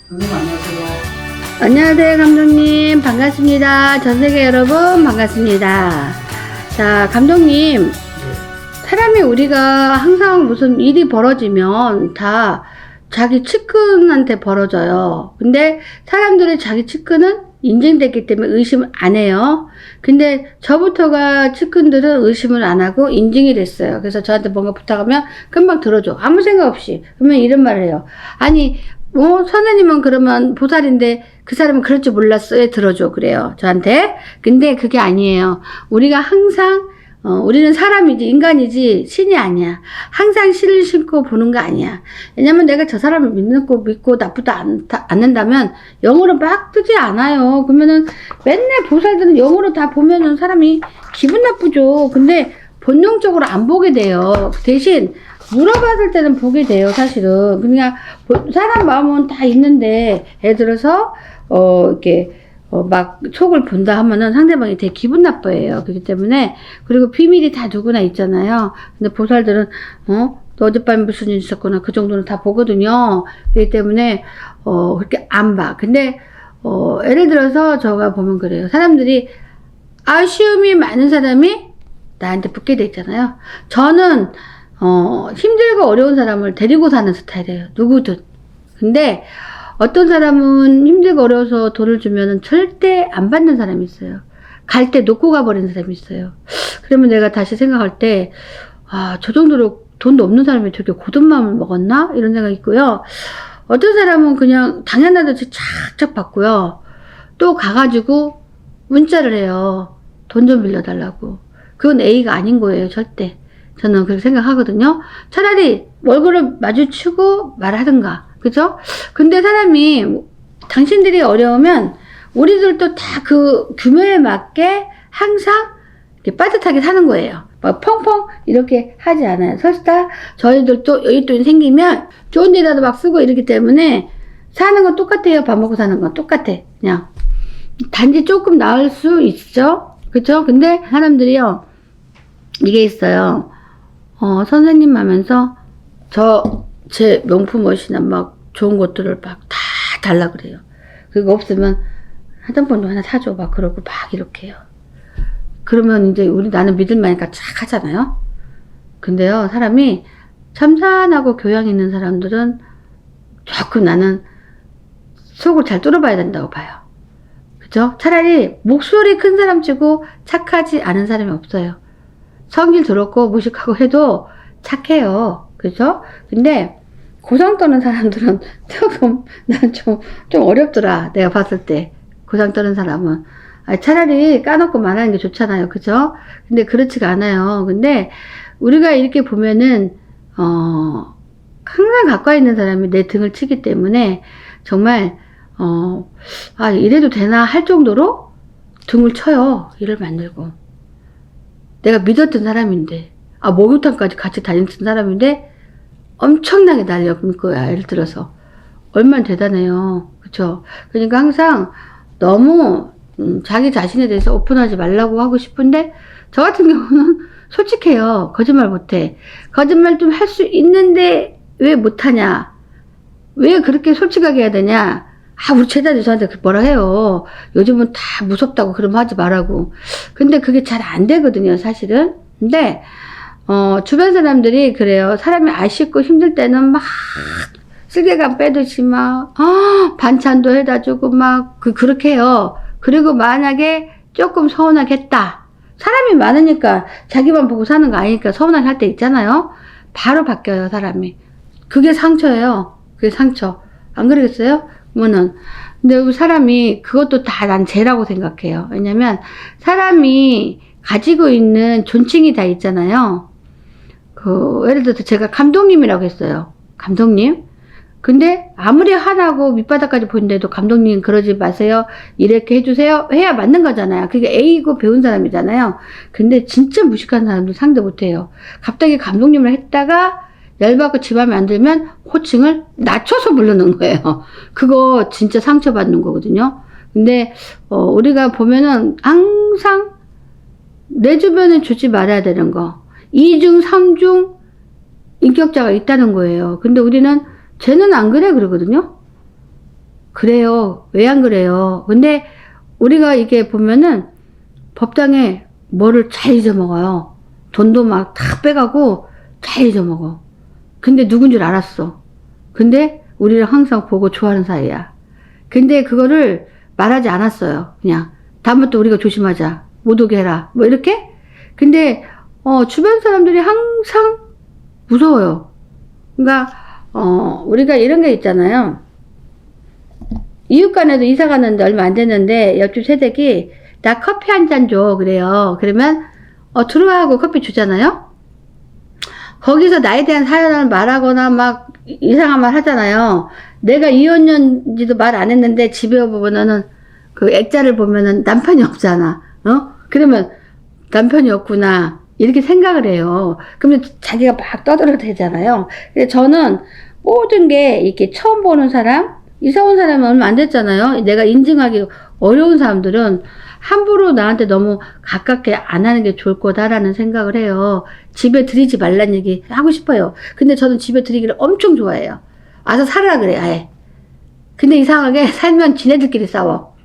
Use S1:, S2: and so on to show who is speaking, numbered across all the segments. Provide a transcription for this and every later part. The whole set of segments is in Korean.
S1: 선생님 안녕하세요.
S2: 안녕하세요, 감독님. 반갑습니다. 전 세계 여러분, 반갑습니다. 자, 감독님.
S1: 네.
S2: 사람이 우리가 항상 무슨 일이 벌어지면 다 자기 측근한테 벌어져요. 근데 사람들이 자기 측근은 인정됐기 때문에 의심을 안 해요. 근데 저부터가 측근들은 의심을 안 하고 인증이 됐어요. 그래서 저한테 뭔가 부탁하면 금방 들어줘. 아무 생각 없이. 그러면 이런 말을 해요. 아니, 선생님은 그러면 보살인데 그 사람은 그럴 줄 몰랐어. 왜 들어줘? 그래요. 저한테. 근데 그게 아니에요. 우리가 항상 우리는 사람이지 인간이지 신이 아니야. 항상 신을 신고 보는 거 아니야. 왜냐면 내가 저 사람을 믿고 나쁘지 않는다면 영으로 막 뜨지 않아요. 그러면은 맨날 보살들은 영으로 다 보면은 사람이 기분 나쁘죠. 근데 본능적으로 안 보게 돼요. 대신 물어봤을 때는 보게 돼요, 사실은. 그냥 사람 마음은 다 있는데 예를 들어서 이렇게 막 속을 본다 하면은 상대방이 되게 기분 나빠해요. 그렇기 때문에. 그리고 비밀이 다 누구나 있잖아요. 근데 보살들은 너 어젯밤에 무슨 일 있었구나 그 정도는 다 보거든요. 그렇기 때문에 그렇게 안 봐. 근데 예를 들어서 저가 보면 그래요. 사람들이 아쉬움이 많은 사람이 나한테 붙게 돼 있잖아요. 저는 힘들고 어려운 사람을 데리고 사는 스타일이에요. 누구든. 근데 어떤 사람은 힘들고 어려워서 돈을 주면은 절대 안 받는 사람이 있어요. 갈 때 놓고 가버리는 사람이 있어요. 그러면 내가 다시 생각할 때, 저 정도로 돈도 없는 사람이 저렇게 고든 마음을 먹었나? 이런 생각이 있고요. 어떤 사람은 그냥 당연하듯이 착착 받고요. 또 가가지고 문자를 해요. 돈 좀 빌려달라고. 그건 A가 아닌 거예요, 절대. 저는 그렇게 생각하거든요. 차라리 얼굴을 마주치고 말하든가. 그죠? 근데 사람이, 당신들이 어려우면, 우리들도 다 그 규모에 맞게 항상 이렇게 빠듯하게 사는 거예요. 막 펑펑 이렇게 하지 않아요. 설사 저희들도 여윳돈이 생기면 좋은 데다도 막 쓰고 이러기 때문에 사는 건 똑같아요. 밥 먹고 사는 건 똑같아. 그냥. 단지 조금 나을 수 있죠? 그죠? 근데 사람들이요, 이게 있어요. 선생님 하면서 제 명품 옷이나 막 좋은 것들을 막 다 달라 그래요. 그거 없으면 화장품도 하나 사줘 막 그러고 막 이렇게 해요. 그러면 이제 나는 믿을만하니까 착 하잖아요. 근데요, 사람이 참선하고 교양 있는 사람들은 조금 나는 속을 잘 뚫어봐야 된다고 봐요. 그죠? 차라리 목소리 큰 사람 치고 착하지 않은 사람이 없어요. 성질 더럽고 무식하고 해도 착해요. 그죠? 근데 고상 떠는 사람들은 조금 난 좀 어렵더라. 내가 봤을 때 고상 떠는 사람은 차라리 까놓고 말하는 게 좋잖아요. 그죠? 근데 그렇지가 않아요. 근데 우리가 이렇게 보면은 항상 가까이 있는 사람이 내 등을 치기 때문에 정말 이래도 되나 할 정도로 등을 쳐요. 일을 만들고. 내가 믿었던 사람인데, 목욕탕까지 같이 다니던 사람인데, 엄청나게 날려볼 거야, 예를 들어서. 얼마나 대단해요. 그쵸? 그러니까 항상 너무, 자기 자신에 대해서 오픈하지 말라고 하고 싶은데, 저 같은 경우는 솔직해요. 거짓말 못해. 거짓말 좀 할 수 있는데, 왜 못하냐? 왜 그렇게 솔직하게 해야 되냐? 우리 제자들이 저한테 뭐라 해요. 요즘은 다 무섭다고 그러면 하지 말라고. 근데 그게 잘 안 되거든요, 사실은. 근데, 주변 사람들이 그래요. 사람이 아쉽고 힘들 때는 막, 쓸개감 빼듯이 막, 반찬도 해다 주고 막, 그렇게 해요. 그리고 만약에 조금 서운하게 했다. 사람이 많으니까 자기만 보고 사는 거 아니니까 서운하게 할 때 있잖아요. 바로 바뀌어요, 사람이. 그게 상처예요. 그게 상처. 안 그러겠어요? 근데 사람이 그것도 다 난 죄라고 생각해요. 왜냐면 사람이 가지고 있는 존칭이 다 있잖아요. 예를 들어서 제가 감독님이라고 했어요. 감독님. 근데 아무리 화나고 밑바닥까지 보는데도 감독님 그러지 마세요. 이렇게 해주세요. 해야 맞는 거잖아요. 그게 A고 배운 사람이잖아요. 근데 진짜 무식한 사람들 상대 못해요. 갑자기 감독님을 했다가 열받고 지 맘에 안 들면 호칭을 낮춰서 부르는 거예요. 그거 진짜 상처받는 거거든요. 근데 우리가 보면은 항상 내 주변에 주지 말아야 되는 거 2중 3중 인격자가 있다는 거예요. 근데 우리는 쟤는 안 그래 그러거든요. 그래요. 왜 안 그래요? 근데 우리가 이게 보면은 법당에 뭐를 잘 잊어먹어요. 돈도 막 다 빼가고 잘 잊어먹어. 근데 누군 줄 알았어. 근데 우리를 항상 보고 좋아하는 사이야. 근데 그거를 말하지 않았어요. 그냥 다음부터 우리가 조심하자. 못 오게 해라. 뭐 이렇게? 근데 주변 사람들이 항상 무서워요. 그러니까 우리가 이런 게 있잖아요. 이웃 간에도 이사 갔는데 얼마 안 됐는데 옆집 새댁이 나 커피 한 잔 줘. 그래요. 그러면 들어와 하고 커피 주잖아요. 거기서 나에 대한 사연을 말하거나 막 이상한 말 하잖아요. 내가 이혼년지도 말 안 했는데 집에 오면은 그 액자를 보면은 남편이 없잖아. 그러면 남편이 없구나. 이렇게 생각을 해요. 그러면 자기가 막 떠들어대잖아요. 근데 저는 모든 게 이렇게 처음 보는 사람, 이사 온 사람은 얼마 안 됐잖아요. 내가 인증하기 어려운 사람들은 함부로 나한테 너무 가깝게 안 하는 게 좋을 거다라는 생각을 해요. 집에 들이지 말란 얘기 하고 싶어요. 근데 저는 집에 들이기를 엄청 좋아해요. 와서 살아라 그래, 아예. 근데 이상하게 살면 지네들끼리 싸워.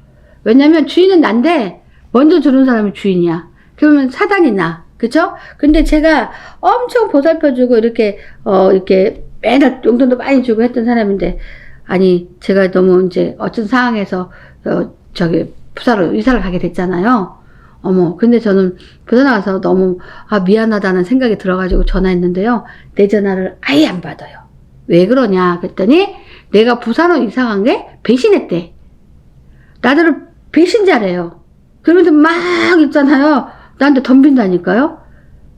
S2: 왜냐면 주인은 난데 먼저 들어온 사람이 주인이야. 그러면 사단이 나. 그쵸? 근데 제가 엄청 보살펴주고 이렇게 매달 용돈도 많이 주고 했던 사람인데, 아니, 제가 너무 이제 어떤 상황에서 부사로 이사를 가게 됐잖아요. 근데 저는 부사 나가서 너무 미안하다는 생각이 들어가지고 전화했는데요. 내 전화를 아예 안 받아요. 왜 그러냐 그랬더니 내가 부산으로 이사 간 게 배신했대. 나들을 배신자래요. 그러면서 막 있잖아요. 나한테 덤빈다니까요.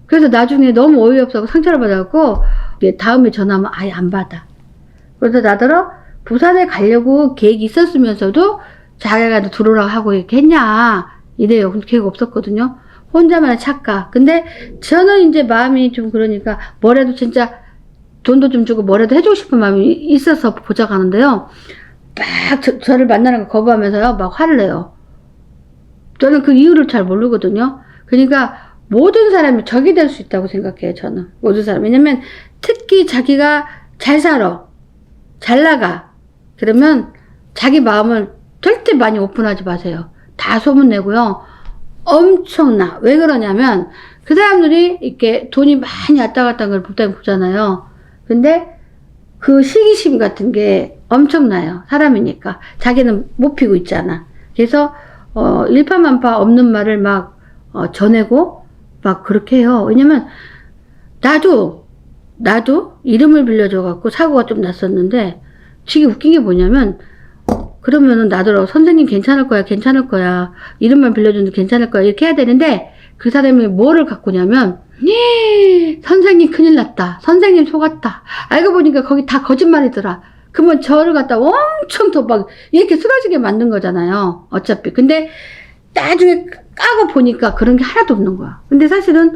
S2: 그래서 나중에 너무 어이없어서 상처를 받아갖고 다음에 전화하면 아예 안 받아. 그래서 나더러 부산에 가려고 계획이 있었으면서도 자기가 들어오라고 하고 이렇게 했냐 이래요. 근데 계획 없었거든요. 혼자만의 착각. 근데 저는 이제 마음이 좀 그러니까 뭐라도 진짜 돈도 좀 주고 뭐라도 해주고 싶은 마음이 있어서 보자 가는데요. 막 저를 만나는 거 거부하면서요. 막 화를 내요. 저는 그 이유를 잘 모르거든요. 그러니까 모든 사람이 적이 될 수 있다고 생각해요. 저는 모든 사람. 왜냐면 특히 자기가 잘 살아, 잘 나가. 그러면 자기 마음을 절대 많이 오픈하지 마세요. 다 소문내고요. 엄청나. 왜 그러냐면 그 사람들이 이렇게 돈이 많이 왔다 갔다 한 걸 보잖아요. 근데 그 시기심 같은 게 엄청나요. 사람이니까. 자기는 못 피고 있잖아. 그래서 일파만파 없는 말을 막 전해고 막 그렇게 해요. 왜냐면 나도 이름을 빌려줘갖고 사고가 좀 났었는데 되게 웃긴 게 뭐냐면 그러면은 나더러 선생님 괜찮을 거야. 이름만 빌려줘도 괜찮을 거야. 이렇게 해야 되는데 그 사람이 뭐를 갖고냐면 선생님 큰일 났다. 선생님 속았다. 알고 보니까 거기 다 거짓말이더라. 그러면 저를 갖다 엄청 더 막 이렇게 쓰러지게 만든 거잖아요. 어차피. 근데 나중에 까고 보니까 그런 게 하나도 없는 거야. 근데 사실은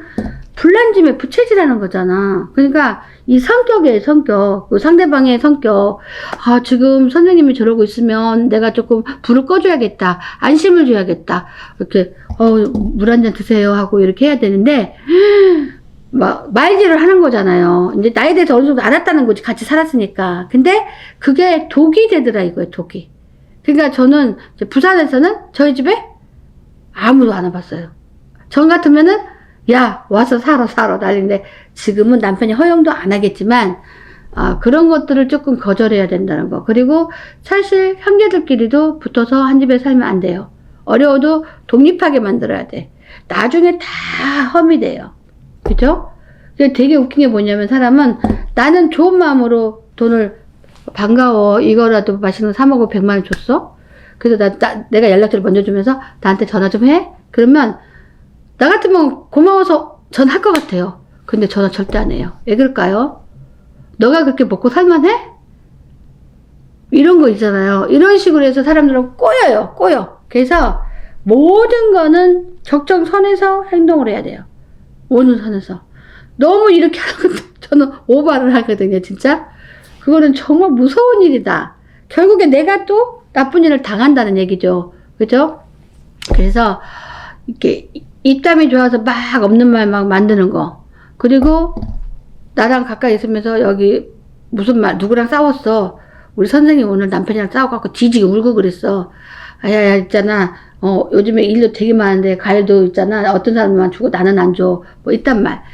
S2: 불난짐에 부채질하는 거잖아. 그러니까 이 성격이에요, 성격. 그 상대방의 성격. 지금 선생님이 저러고 있으면 내가 조금 불을 꺼줘야겠다. 안심을 줘야겠다. 이렇게, 물 한 잔 드세요 하고 이렇게 해야 되는데, 막, 말질을 하는 거잖아요. 이제 나에 대해서 어느 정도 알았다는 거지. 같이 살았으니까. 근데 그게 독이 되더라, 이거예요, 독이. 그러니까 저는 이제 부산에서는 저희 집에 아무도 안 와봤어요. 전 같으면은 야 와서 살아 난리인데 지금은 남편이 허용도 안 하겠지만 그런 것들을 조금 거절해야 된다는 거. 그리고 사실 형제들끼리도 붙어서 한 집에 살면 안 돼요. 어려워도 독립하게 만들어야 돼. 나중에 다 험이 돼요. 그죠? 되게 웃긴 게 뭐냐면 사람은 나는 좋은 마음으로 돈을 반가워 이거라도 맛있는 거 사 먹고 100만 원 줬어. 그래서 내가 연락처를 먼저 주면서 나한테 전화 좀 해? 그러면 나 같으면 고마워서 전화할 것 같아요. 근데 전화 절대 안 해요. 왜 그럴까요? 너가 그렇게 먹고 살만해? 이런 거 있잖아요. 이런 식으로 해서 사람들은 꼬여. 그래서 모든 거는 적정선에서 행동을 해야 돼요. 모든 선에서. 너무 이렇게 하는 것도 저는 오바를 하거든요. 진짜. 그거는 정말 무서운 일이다. 결국에 내가 또 나쁜 일을 당한다는 얘기죠. 그죠? 그래서 이렇게 입담이 좋아서 막 없는 말 막 만드는 거. 그리고 나랑 가까이 있으면서 여기 무슨 말 누구랑 싸웠어. 우리 선생님 오늘 남편이랑 싸워갖고 뒤지게 울고 그랬어. 야, 있잖아. 요즘에 일도 되게 많은데 과일도 있잖아. 어떤 사람만 주고 나는 안 줘. 뭐 이딴 말.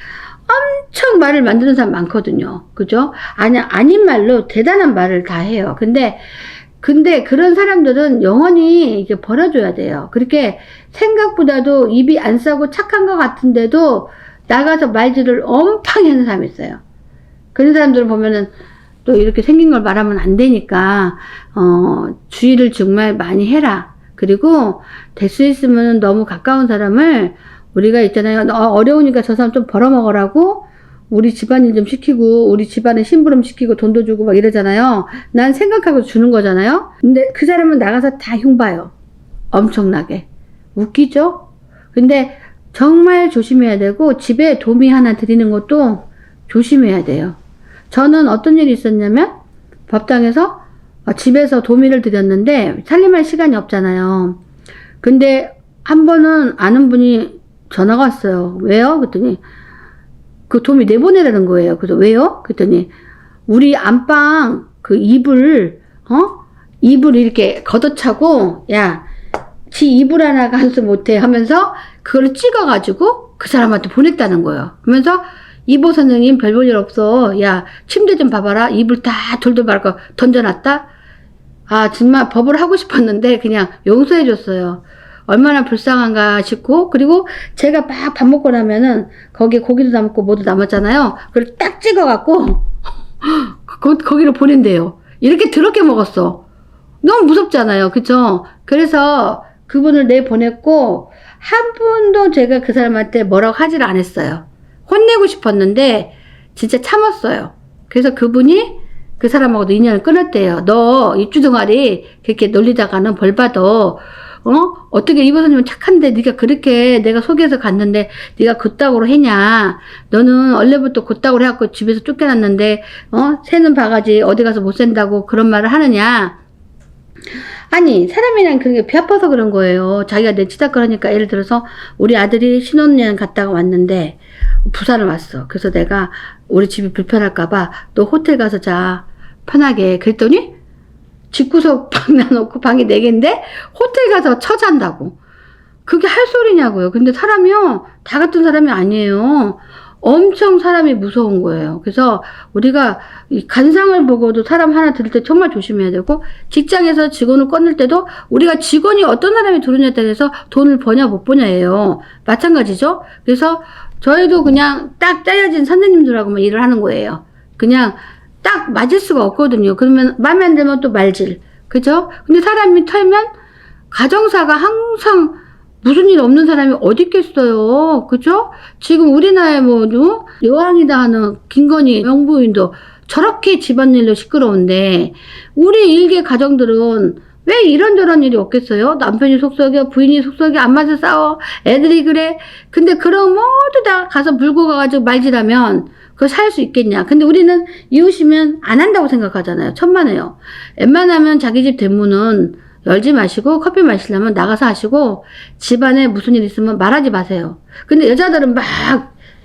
S2: 엄청 말을 만드는 사람 많거든요. 그죠? 아닌 말로 대단한 말을 다 해요. 근데 그런 사람들은 영원히 이게 버려줘야 돼요. 그렇게 생각보다도 입이 안 싸고 착한 것 같은데도 나가서 말질을 엄청 하는 사람이 있어요. 그런 사람들을 보면은 또 이렇게 생긴 걸 말하면 안 되니까, 주의를 정말 많이 해라. 그리고 될 수 있으면 너무 가까운 사람을 우리가 있잖아요. 어려우니까 저 사람 좀 벌어먹으라고 우리 집안일 좀 시키고 우리 집안에 심부름 시키고 돈도 주고 막 이러잖아요. 난 생각하고 주는 거잖아요. 근데 그 사람은 나가서 다 흉봐요. 엄청나게. 웃기죠? 근데 정말 조심해야 되고 집에 도미 하나 드리는 것도 조심해야 돼요. 저는 어떤 일이 있었냐면 법당에서 집에서 도미를 드렸는데 살림할 시간이 없잖아요. 근데 한 번은 아는 분이 전화가 왔어요. 왜요? 그랬더니 그 도미 내보내라는 거예요. 그래서 왜요? 그랬더니 우리 안방 그 이불 이렇게 걷어차고 야, 지 이불 하나가 한 수 못해 하면서 그걸 찍어가지고 그 사람한테 보냈다는 거예요. 그러면서 이보 선생님 별 볼 일 없어. 야, 침대 좀 봐봐라. 이불 다 돌돌 말고 던져놨다. 아, 정말 법을 하고 싶었는데 그냥 용서해줬어요. 얼마나 불쌍한가 싶고, 그리고 제가 막 밥 먹고 나면은 거기에 고기도 남고 뭐도 남았잖아요. 그걸 딱 찍어갖고 거기로 보낸대요. 이렇게 더럽게 먹었어. 너무 무섭잖아요. 그쵸? 그래서 그분을 내보냈고 한 번도 제가 그 사람한테 뭐라고 하지를 않았어요. 혼내고 싶었는데 진짜 참았어요. 그래서 그분이 그 사람하고도 인연을 끊었대요. 너 입주둥아리 그렇게 놀리다가는 벌 받아. 어떻게 이보선님은 착한데 네가 그렇게 내가 소개해서 갔는데 네가 그따구로 했냐. 너는 원래부터 그따구로 해갖고 집에서 쫓겨났는데 새는 바가지 어디 가서 못 산다고 그런 말을 하느냐. 아니 사람이란 그게 배 아파서 그런 거예요. 자기가 내치다 그러니까 예를 들어서 우리 아들이 신혼여행 갔다가 왔는데 부산을 왔어. 그래서 내가 우리 집이 불편할까봐 너 호텔 가서 자 편하게. 그랬더니 집구석 방 내놓고 방이 4개인데 호텔 가서 처잔다고. 그게 할 소리냐고요. 근데 사람이요 다 같은 사람이 아니에요. 엄청 사람이 무서운 거예요. 그래서 우리가 이 간상을 보고도 사람 하나 들을 때 정말 조심해야 되고, 직장에서 직원을 꺼낼 때도 우리가 직원이 어떤 사람이 들어오냐에 따라서 돈을 버냐 못 버냐예요. 마찬가지죠. 그래서 저희도 그냥 딱 짜여진 선생님들하고만 일을 하는 거예요. 그냥 딱 맞을 수가 없거든요. 그러면 마음에 안 들면 또 말질. 그죠? 근데 사람이 털면 가정사가 항상 무슨 일 없는 사람이 어디 있겠어요. 그죠? 지금 우리나라에 여왕이다 하는 김건희 영부인도 저렇게 집안일로 시끄러운데 우리 일개 가정들은 왜 이런저런 일이 없겠어요? 남편이 속썩여, 부인이 속썩여, 안 맞아 싸워, 애들이 그래. 근데 그런 모두 다 가서 물고 가가지고 말질하면 그거 살 수 있겠냐. 근데 우리는 이웃이면 안 한다고 생각하잖아요. 천만에요. 웬만하면 자기 집 대문은 열지 마시고 커피 마시려면 나가서 하시고 집안에 무슨 일 있으면 말하지 마세요. 근데 여자들은 막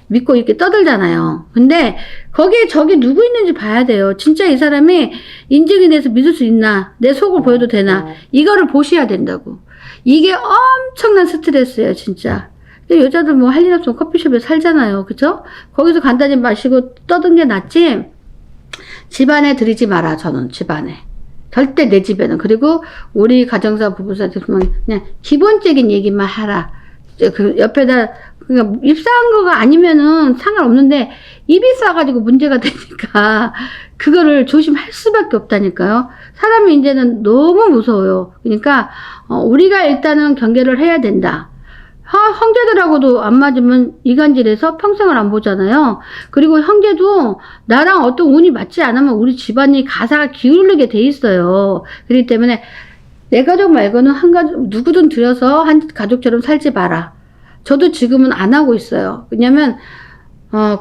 S2: 믿고 이렇게 떠들잖아요. 근데 거기에 저기 누구 있는지 봐야 돼요. 진짜 이 사람이 인증이 돼서 믿을 수 있나, 내 속을 보여도 되나, 이거를 보셔야 된다고. 이게 엄청난 스트레스예요 진짜. 근데 여자들 뭐 할 일 없으면 커피숍에 살잖아요. 그죠? 거기서 간단히 마시고 떠든 게 낫지 집안에 들이지 마라. 저는 집안에 절대 내 집에는. 그리고 우리 가정사 부부사한테 그냥 기본적인 얘기만 하라. 그 옆에다 그러니까 입사한 거가 아니면은 상관없는데 입이 싸가지고 문제가 되니까 그거를 조심할 수밖에 없다니까요. 사람이 이제는 너무 무서워요. 그러니까 우리가 일단은 경계를 해야 된다. 형제들하고도 안 맞으면 이간질해서 평생을 안 보잖아요. 그리고 형제도 나랑 어떤 운이 맞지 않으면 우리 집안이 가사가 기울게 돼 있어요. 그렇기 때문에 내 가족 말고는 한 가족 누구든 들여서 한 가족처럼 살지 마라. 저도 지금은 안 하고 있어요. 왜냐면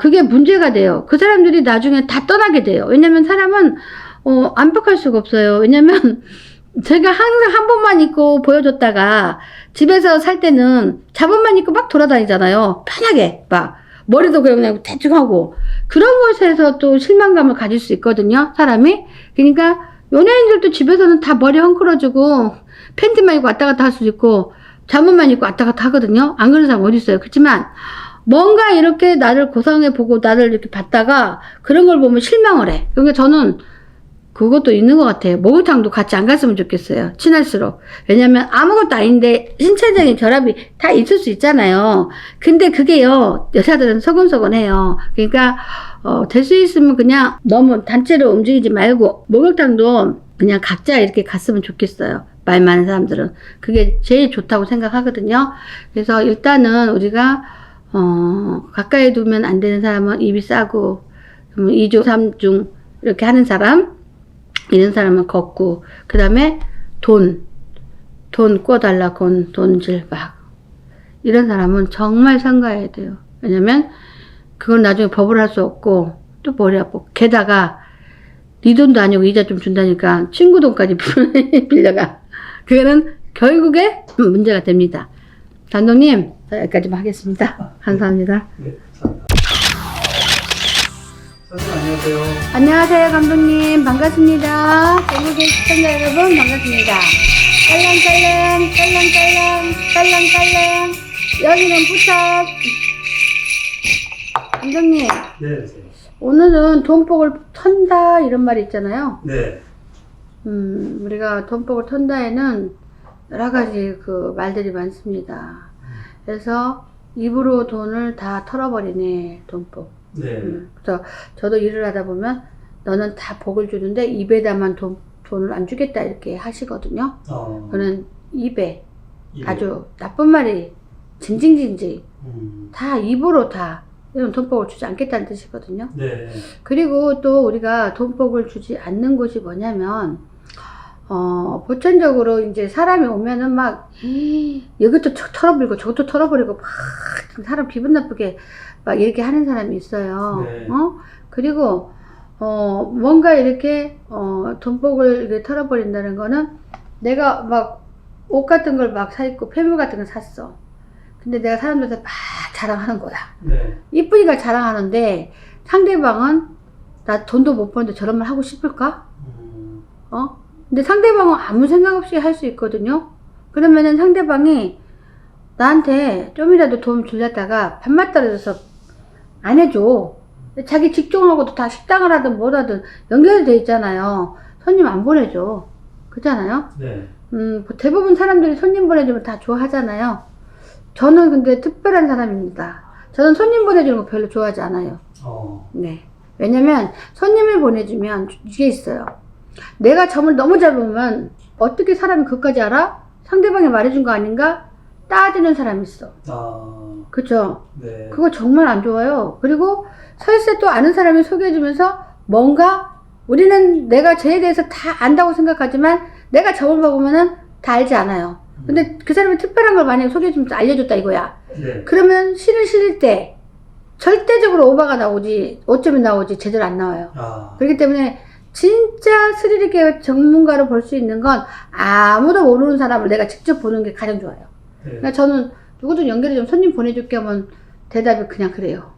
S2: 그게 문제가 돼요. 그 사람들이 나중에 다 떠나게 돼요. 왜냐면 사람은 완벽할 수가 없어요. 왜냐면 제가 항상 한 번만 입고 보여줬다가 집에서 살 때는 자본만 입고 막 돌아다니잖아요. 편하게 막 머리도 그냥 대충 하고 그런 곳에서 또 실망감을 가질 수 있거든요. 사람이. 그러니까 연예인들도 집에서는 다 머리 헝클어지고 팬티만 입고 왔다 갔다 할 수도 있고 잠옷만 입고 왔다 갔다 하거든요. 안 그런 사람 어디 있어요. 그렇지만 뭔가 이렇게 나를 고상해 보고 나를 이렇게 봤다가 그런 걸 보면 실망을 해. 그러니까 저는 그것도 있는 것 같아요. 목욕탕도 같이 안 갔으면 좋겠어요. 친할수록. 왜냐면 아무것도 아닌데 신체적인 결합이 다 있을 수 있잖아요. 근데 그게요, 여자들은 서근서근해요. 그러니까 될 수 있으면 그냥 너무 단체로 움직이지 말고 목욕탕도 그냥 각자 이렇게 갔으면 좋겠어요. 말 많은 사람들은. 그게 제일 좋다고 생각하거든요. 그래서 일단은 우리가 가까이 두면 안 되는 사람은 입이 싸고 2중 3중 이렇게 하는 사람, 이런 사람은 걷고, 그 다음에 돈 꿔달라, 돈질박. 이런 사람은 정말 삼가해야 돼요. 왜냐면, 그건 나중에 법을 할 수 없고, 또 머리 아프고. 게다가, 네 돈도 아니고 이자 좀 준다니까, 친구 돈까지 빌려가. 그거는 결국에 문제가 됩니다. 감독님, 여기까지만 하겠습니다. 감사합니다.
S1: 네, 감사합니다. 선생님 안녕하세요.
S2: 안녕하세요, 감독님. 반갑습니다. 전국의 시청자 여러분, 반갑습니다. 딸랑딸랑. 여기는 부탁. 감독님,
S1: 네, 선생님.
S2: 오늘은 돈복을 턴다, 이런 말이 있잖아요.
S1: 네.
S2: 우리가 돈복을 턴다에는 여러 가지 그 말들이 많습니다. 그래서 입으로 돈을 다 털어버리네, 돈복.
S1: 네.
S2: 그래서 저도 일을 하다 보면 너는 다 복을 주는데 입에다만 돈을 안 주겠다 이렇게 하시거든요. 그는 입에 아주 나쁜 말이 징징징징 다 입으로 다 이런 돈복을 주지 않겠다는 뜻이거든요.
S1: 네.
S2: 그리고 또 우리가 돈복을 주지 않는 곳이 뭐냐면 보편적으로 이제 사람이 오면은 막 이것도 털어버리고 저것도 털어버리고 막 사람 기분 나쁘게 막 이렇게 하는 사람이 있어요.
S1: 네.
S2: 그리고 뭔가 이렇게 돈복을 이렇게 털어버린다는 거는 내가 막 옷 같은 걸 막 사 입고 폐물 같은 걸 샀어. 근데 내가 사람들한테 막 자랑하는 거야.
S1: 네.
S2: 이쁘니까 자랑하는데 상대방은 나 돈도 못 버는데 저런 말 하고 싶을까? 근데 상대방은 아무 생각 없이 할 수 있거든요. 그러면은 상대방이 나한테 좀이라도 도움 주려다가 반맛 떨어져서 안 해줘. 자기 직종하고도 다 식당을 하든 뭐라든 연결이 돼 있잖아요. 손님 안 보내줘. 그렇잖아요.
S1: 네.
S2: 대부분 사람들이 손님 보내주면 다 좋아하잖아요. 저는 근데 특별한 사람입니다. 저는 손님 보내주는 거 별로 좋아하지 않아요. 네. 왜냐면 손님을 보내주면 이게 있어요. 내가 점을 너무 잘 보면 어떻게 사람이 그것까지 알아? 상대방이 말해준 거 아닌가? 따지는 사람이 있어. 그쵸?
S1: 네.
S2: 그거 정말 안 좋아요. 그리고 설사 또 아는 사람이 소개해주면서 뭔가 우리는 내가 쟤에 대해서 다 안다고 생각하지만 내가 점을 봐보면은 다 알지 않아요. 근데 그 사람이 특별한 걸 만약에 소개해주면서 알려줬다 이거야.
S1: 네.
S2: 그러면 실을 실을 때 절대적으로 오바가 나오지, 오점이 나오지 제대로 안 나와요. 그렇기 때문에 진짜 스릴 있게 전문가로 볼 수 있는 건 아무도 모르는 사람을 내가 직접 보는 게 가장 좋아요.
S1: 네.
S2: 그러니까 저는 누구든 연결해 좀 손님 보내줄게 하면 대답이 그냥 그래요.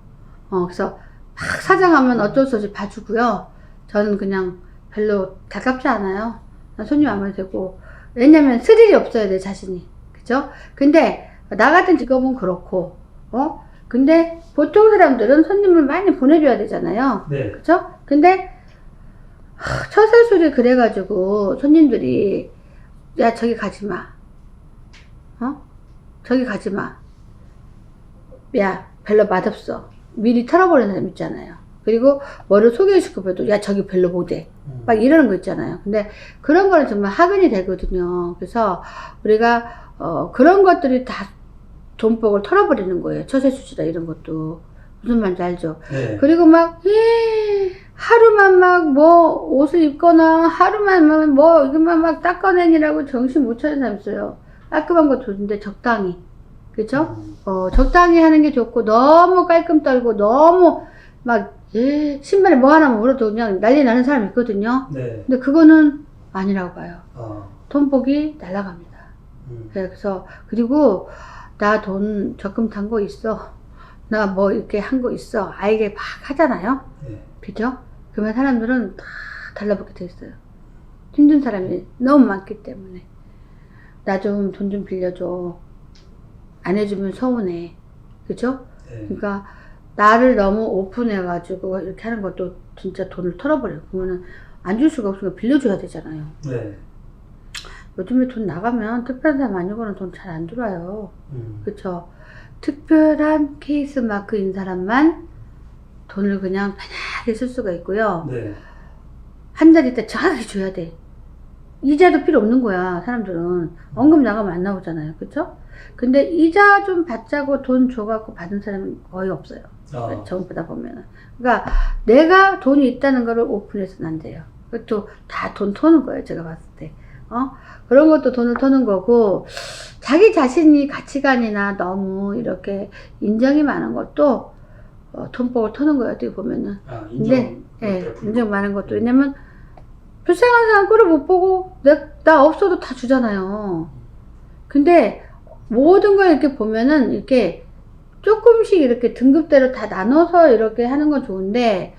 S2: 그래서 막 사장하면 어쩔 수 없이 봐주고요. 저는 그냥 별로 가깝지 않아요. 손님 안 와도 되고. 왜냐면 스릴이 없어요, 내 자신이. 그죠? 근데 나 같은 직업은 그렇고, 근데 보통 사람들은 손님을 많이 보내줘야 되잖아요.
S1: 네.
S2: 그죠? 근데 처세술이 그래가지고 손님들이 야 저기 가지마, 저기 가지마, 야 별로 맛없어, 미리 털어버리는 사람 있잖아요. 그리고 뭐를 소개해주고도 야 저기 별로 못해 막 이러는 거 있잖아요. 근데 그런 거는 정말 하근이 되거든요. 그래서 우리가 그런 것들이 다 돈복을 털어버리는 거예요. 처세술이나 이런 것도. 무슨 말인지 알죠?
S1: 네.
S2: 그리고 막 하루만 막 뭐 옷을 입거나 하루만 뭐 이것만 막 닦아내느라고 정신 못 차리는 사람 있어요. 깔끔한 거 좋은데 적당히. 그죠? 적당히 하는 게 좋고 너무 깔끔 떨고 너무 막 신발에 뭐 하나만 물어도 그냥 난리 나는 사람이 있거든요.
S1: 네.
S2: 근데 그거는 아니라고 봐요. 돈복이 날아갑니다. 그래서 그리고 나 돈 적금 탄 거 있어. 나 뭐 이렇게 한 거 있어. 알게 막 하잖아요.
S1: 네.
S2: 그죠? 그러면 사람들은 다 달라붙게 돼 있어요. 힘든 사람이 너무 많기 때문에 나 좀 돈 좀 빌려줘. 안 해주면 서운해. 그죠?
S1: 네.
S2: 그러니까 나를 너무 오픈해가지고 이렇게 하는 것도 진짜 돈을 털어버려요. 그러면은 안 줄 수가 없으니까 빌려줘야 되잖아요.
S1: 네.
S2: 요즘에 돈 나가면 특별한 사람 아니고는 돈 잘 안 들어와요. 그쵸? 특별한 케이스 마크인 사람만 돈을 그냥 편하게 쓸 수가 있고요.
S1: 네.
S2: 한 달 있다 정확히 줘야 돼. 이자도 필요 없는 거야, 사람들은. 원금 나가면 안 나오잖아요. 그쵸? 근데 이자 좀 받자고 돈 줘갖고 받은 사람은 거의 없어요. 전부 다 보면은. 그러니까 내가 돈이 있다는 거를 오픈해서는 안 돼요. 그것도 다 돈 터는 거예요, 제가 봤을 때. 그런 것도 돈을 터는 거고, 자기 자신이 가치관이나 너무 이렇게 인정이 많은 것도 돈복을 터는 거예요, 어떻게 보면은. 근데, 예, 인정 많은 것도. 왜냐면, 불쌍한 사람 꼴을 못 보고, 나 없어도 다 주잖아요. 근데, 모든 걸 이렇게 보면은, 이렇게 조금씩 이렇게 등급대로 다 나눠서 이렇게 하는 건 좋은데,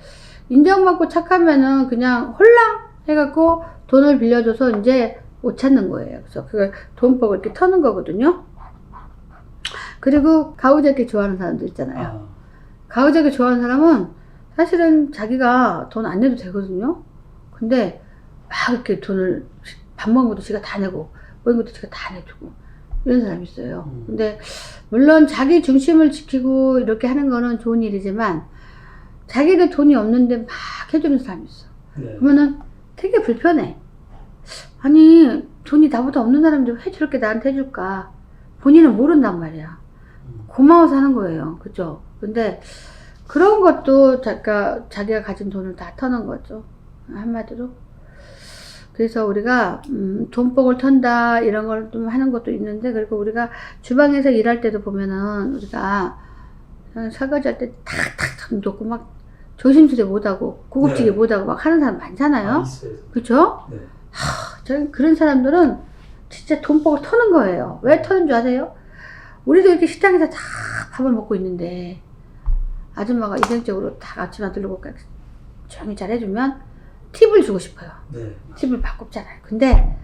S2: 인정받고 착하면은 그냥 홀랑 해갖고 돈을 빌려줘서 이제 못 찾는 거예요. 그래서 그걸 돈복을 이렇게 터는 거거든요. 그리고 가부좌기 좋아하는 사람도 있잖아요. 가부좌기 좋아하는 사람은 사실은 자기가 돈 안 내도 되거든요. 근데 막 이렇게 돈을 밥 먹은 것도 지가 다 내고 먹은 것도 지가 다 내주고 이런 사람이 있어요. 근데 물론 자기 중심을 지키고 이렇게 하는 거는 좋은 일이지만 자기도 돈이 없는데 막 해주는 사람이 있어.
S1: 네.
S2: 그러면은 되게 불편해. 아니 돈이 나보다 없는 사람들 왜 저렇게 나한테 해줄까? 본인은 모른단 말이야. 고마워서 하는 거예요. 그죠? 근데 그런 것도 자기가 가진 돈을 다 터는 거죠. 한마디로. 그래서 우리가 돈복을 턴다 이런 걸 좀 하는 것도 있는데, 그리고 우리가 주방에서 일할 때도 보면은 우리가 설거지 할 때 탁탁탁 놓고 막 조심스레 못하고 고급지게
S1: 네.
S2: 못하고 막 하는 사람 많잖아요. 그쵸?
S1: 네.
S2: 저는 그런 사람들은 진짜 돈복을 터는 거예요. 왜 터는 줄 아세요? 우리도 이렇게 식당에서 다 밥을 먹고 있는데 아줌마가 이성적으로 다 아침 안 들고 조용히 잘 해주면 팁을 주고 싶어요.
S1: 네.
S2: 팁을 바꿨잖아요. 근데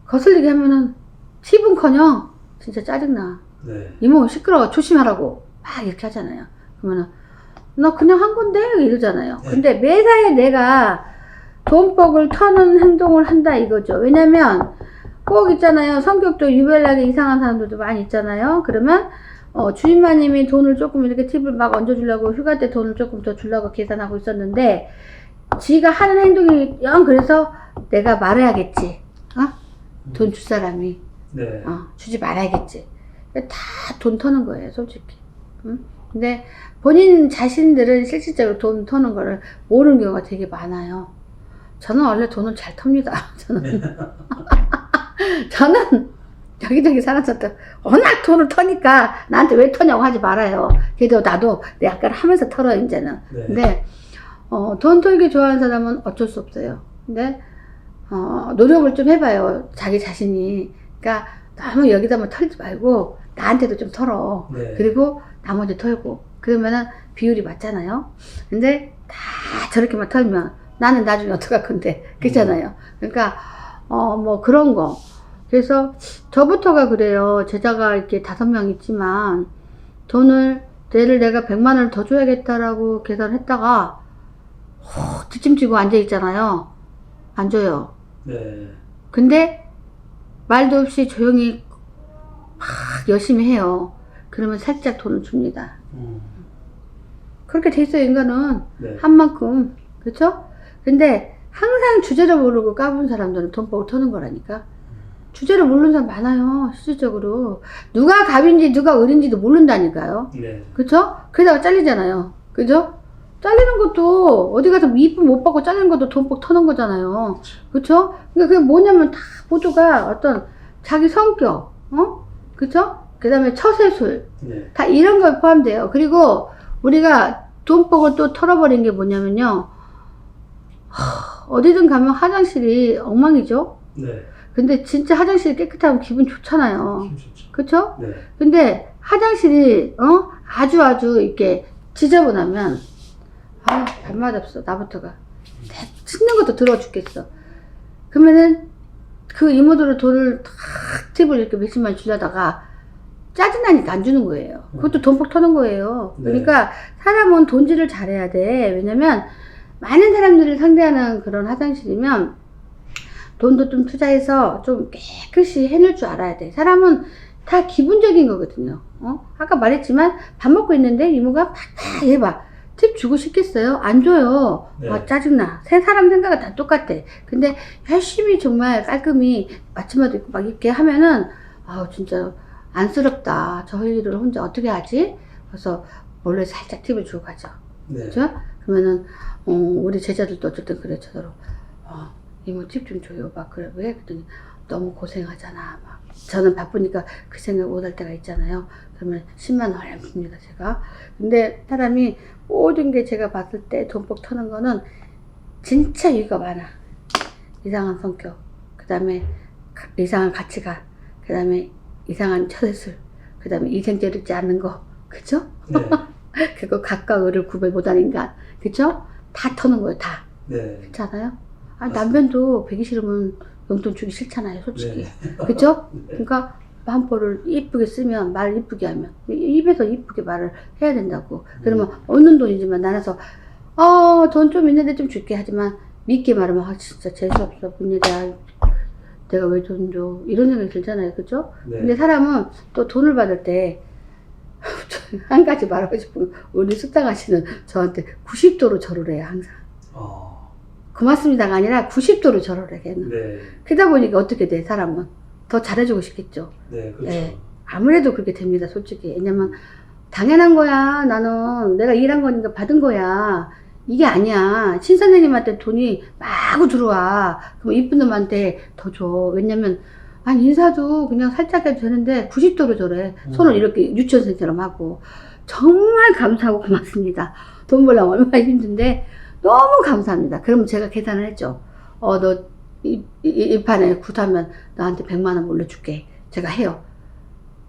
S2: 거슬리게 하면은 팁은커녕 진짜 짜증나.
S1: 네.
S2: 이모 시끄러워 조심하라고 막 이렇게 하잖아요. 그러면은 너 그냥 한 건데 이러잖아요.
S1: 네.
S2: 근데 매사에 내가 돈복을 터는 행동을 한다 이거죠. 왜냐면 꼭 있잖아요. 성격도 유별나게 이상한 사람들도 많이 있잖아요. 그러면 주인마님이 돈을 조금 이렇게 팁을 막 얹어주려고 휴가 때 돈을 조금 더 주려고 계산하고 있었는데 지가 하는 행동이 영 그래서 내가 말해야겠지. 돈 줄 사람이
S1: 네.
S2: 주지 말아야겠지. 다 돈 터는 거예요, 솔직히. 근데 본인 자신들은 실질적으로 돈 터는 거를 모르는 경우가 되게 많아요. 저는 원래 돈을 잘 텁니다. 저는 여기저기 사람한테 워낙 돈을 터니까 나한테 왜 터냐고 하지 말아요. 그래도 나도 내 아까를 하면서 털어 이제는.
S1: 네.
S2: 근데 돈 털기 좋아하는 사람은 어쩔 수 없어요. 근데 노력을 좀 해봐요. 자기 자신이. 그러니까 너무 여기다만 털지 말고 나한테도 좀 털어.
S1: 네.
S2: 그리고 나머지 털고. 그러면은 비율이 맞잖아요. 근데 다 저렇게만 털면 나는 나중에 어떡할 건데. 그렇잖아요. 그러니까 뭐 그런 거. 그래서 저부터가 그래요. 제자가 이렇게 5명 있지만 얘를 내가 100만 원을 더 줘야겠다라고 계산을 했다가 뒷짐지고 앉아있잖아요. 안 줘요.
S1: 네.
S2: 근데 말도 없이 조용히 막 열심히 해요. 그러면 살짝 돈을 줍니다. 그렇게 돼 있어요, 인간은.
S1: 네.
S2: 한 만큼. 그렇죠? 근데 항상 주제를 모르고 까부는 사람들은 돈복을 터는 거라니까. 주제를 모르는 사람 많아요, 실질적으로. 누가 갑인지 누가 을인지도 모른다니까요.
S1: 네.
S2: 그쵸? 그러다가 잘리잖아요. 그죠? 잘리는 것도 어디 가서 이쁨 못 받고 잘리는 것도 돈복 터는 거잖아요. 그쵸? 그러니까 그게 뭐냐면 다 모두가 어떤 자기 성격, 그쵸? 그 다음에 처세술,
S1: 네.
S2: 다 이런 걸 포함돼요. 그리고 우리가 돈복을 또 털어버린 게 뭐냐면요. 어디든 가면 화장실이 엉망이죠?
S1: 네.
S2: 근데 진짜 화장실이 깨끗하면 기분 좋잖아요.
S1: 좋죠.
S2: 그쵸?
S1: 네.
S2: 근데 화장실이 아주 이렇게 지저분하면 밥맛 없어. 나부터가 씻는 것도 더러워 죽겠어. 그러면은 그 이모들은 돈을 탁 팁을 이렇게 몇십만 주려다가 짜증나니까 안 주는 거예요. 그것도 돈폭 터는 거예요.
S1: 네.
S2: 그러니까 사람은 돈질을 잘해야 돼. 왜냐면 많은 사람들을 상대하는 그런 화장실이면 돈도 좀 투자해서 좀 깨끗이 해낼 줄 알아야 돼. 사람은 다 기분적인 거거든요. 아까 말했지만 밥 먹고 있는데 이모가 팍팍 해봐. 팁 주고 싶겠어요? 안 줘요.
S1: 네.
S2: 아, 짜증나. 세 사람 생각은 다 똑같아. 근데 열심히 정말 깔끔히 아침마다 입고 막 이렇게 하면은 아우 진짜 안쓰럽다. 저 일을 혼자 어떻게 하지? 그래서 원래 살짝 팁을 주고 가죠.
S1: 네.
S2: 그죠? 그러면은 우리 제자들도 어쨌든 그래 저더러 이모 팁 좀 줘요. 막 그래. 왜? 그랬더니 너무 고생하잖아. 막 저는 바쁘니까 그 생각 못 할 때가 있잖아요. 그러면 10만 원 얼른 줍니다 제가. 근데 사람이 모든 게 제가 봤을 때 돈폭 터는 거는 진짜 이유가 많아. 이상한 성격, 그 다음에 이상한 가치관, 그 다음에 이상한 처세술, 그 다음에 이생죄를 잊지 않는 거, 그죠?
S1: 네.
S2: 그리고 각과 을을 구별 못하는 인간, 그죠? 다 터는 거예요, 다.
S1: 네.
S2: 그렇지 않아요? 아,
S1: 맞습니다.
S2: 남편도 배기 싫으면 용돈 주기 싫잖아요, 솔직히.
S1: 네.
S2: 그죠?
S1: 네.
S2: 그러니까 한포를 이쁘게 쓰면, 말 이쁘게 하면, 입에서 이쁘게 말을 해야 된다고. 그러면 얻는 돈이지만 나눠서, 돈 좀 있는데 좀 줄게 하지만, 믿게 말하면, 아, 진짜 재수없어. 문제다. 내가 왜 돈 줘? 이런 생각이 들잖아요. 그죠?
S1: 네.
S2: 근데 사람은 또 돈을 받을 때, 한 가지 말하고 싶은 건, 우리 숙장하시는 저한테 90도로 절을 해요, 항상. 고맙습니다가 아니라 90도로 절을 해, 걔는.
S1: 네.
S2: 그러다 보니까 어떻게 돼, 사람은? 더 잘해주고 싶겠죠.
S1: 네, 그렇죠.
S2: 네. 아무래도 그렇게 됩니다, 솔직히. 왜냐면, 당연한 거야. 나는 내가 일한 거니까 받은 거야. 이게 아니야. 신선생님한테 돈이 마구 들어와. 그럼 이쁜 놈한테 더 줘. 왜냐면, 아니, 인사도 그냥 살짝 해도 되는데 90도로 저래. 손을 이렇게 유치원생처럼 하고. 정말 감사하고 고맙습니다. 돈 벌려면 얼마나 힘든데 너무 감사합니다. 그러면 제가 계산을 했죠. 너 이 판에 굿하면 나한테 100만 원 올려줄게. 제가 해요.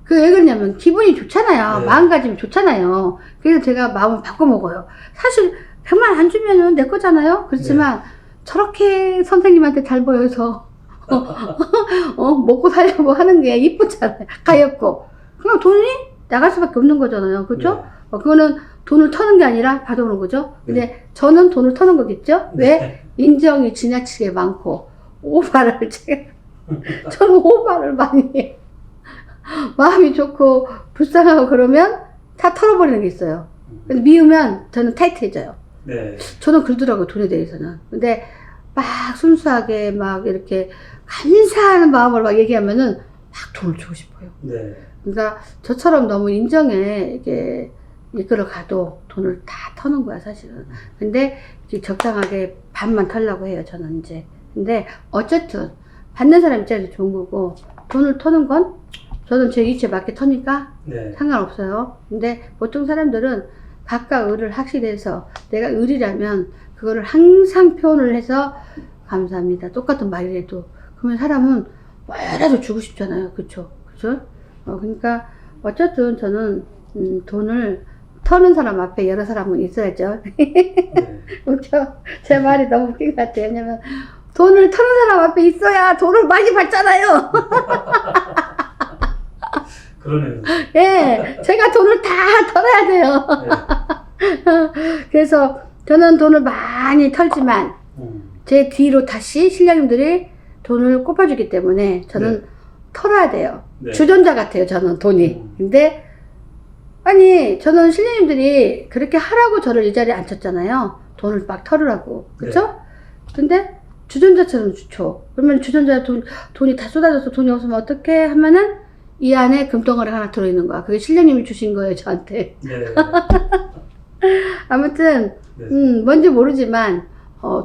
S2: 그 왜 그러냐면 기분이 좋잖아요.
S1: 네.
S2: 마음가짐이 좋잖아요. 그래서 제가 마음을 바꿔먹어요. 사실 100만 원 안 주면은 내 거잖아요. 그렇지만 저렇게 선생님한테 잘 보여서 먹고 살려고 하는 게 이쁘잖아요. 가엾고. 그냥 돈이 나갈 수밖에 없는 거잖아요. 그죠?
S1: 네.
S2: 그거는 돈을 터는 게 아니라 받아오는 거죠. 근데 저는 돈을 터는 거겠죠? 왜?
S1: 네.
S2: 인정이 지나치게 많고 오바를 저는 오바를 많이 해요. 마음이 좋고 불쌍하고 그러면 다 털어버리는 게 있어요. 근데 미우면 저는 타이트해져요.
S1: 네.
S2: 저는 그러더라고요, 돈에 대해서는. 근데 막 순수하게 막 이렇게 감사하는 마음으로 막 얘기하면은 막 돈을 주고 싶어요.
S1: 네.
S2: 그러니까 저처럼 너무 인정에 이게 이끌어 가도 돈을 다 터는 거야, 사실은. 근데 이제 적당하게 반만 털려고 해요, 저는 이제. 근데 어쨌든 받는 사람 입장에서 좋은 거고 돈을 터는 건 저는 제 이치에 맞게 터니까
S1: 네.
S2: 상관없어요. 근데 보통 사람들은 각과 을을 확실해서 내가 을이라면 그거를 항상 표현을 해서 감사합니다. 똑같은 말이라도. 그러면 사람은 뭐라도 주고 싶잖아요. 그쵸? 그쵸? 그러니까 어쨌든 저는 돈을 터는 사람 앞에 여러 사람은 있어야죠.
S1: 네.
S2: 웃겨. 제 말이 너무 웃긴 것 같아요. 왜냐면 돈을 터는 사람 앞에 있어야 돈을 많이 받잖아요.
S1: 그러네요.
S2: 예, 제가 돈을 다 털어야 돼요.
S1: 네.
S2: 그래서 저는 돈을 많이 털지만 제 뒤로 다시 신령님들이 돈을 꼽아주기 때문에 저는
S1: 네.
S2: 털어야 돼요.
S1: 네.
S2: 주전자 같아요, 저는 돈이. 근데 아니 저는 신령님들이 그렇게 하라고 저를 이 자리에 앉혔잖아요. 돈을 막 털으라고. 그쵸? 근데 주전자처럼 좋죠. 그러면 주전자에 돈이 다 쏟아져서 돈이 없으면 어떡해? 하면은 이 안에 금덩어리 하나 들어있는 거야. 그게 신령님이 주신 거예요, 저한테.
S1: 네.
S2: 아무튼
S1: 네.
S2: 뭔지 모르지만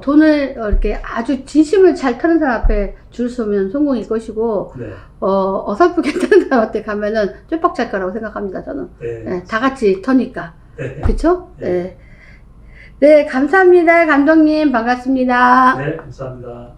S2: 돈을 이렇게 아주 진심을 잘 터는 사람 앞에 줄 서면 성공일 것이고
S1: 네.
S2: 어설프게 터는 사람한테 가면은 쫄박잘 거라고 생각합니다, 저는.
S1: 네.
S2: 네, 다 같이 터니까.
S1: 네.
S2: 그쵸?
S1: 네.
S2: 네. 네, 감사합니다. 감독님, 반갑습니다.
S1: 네, 감사합니다.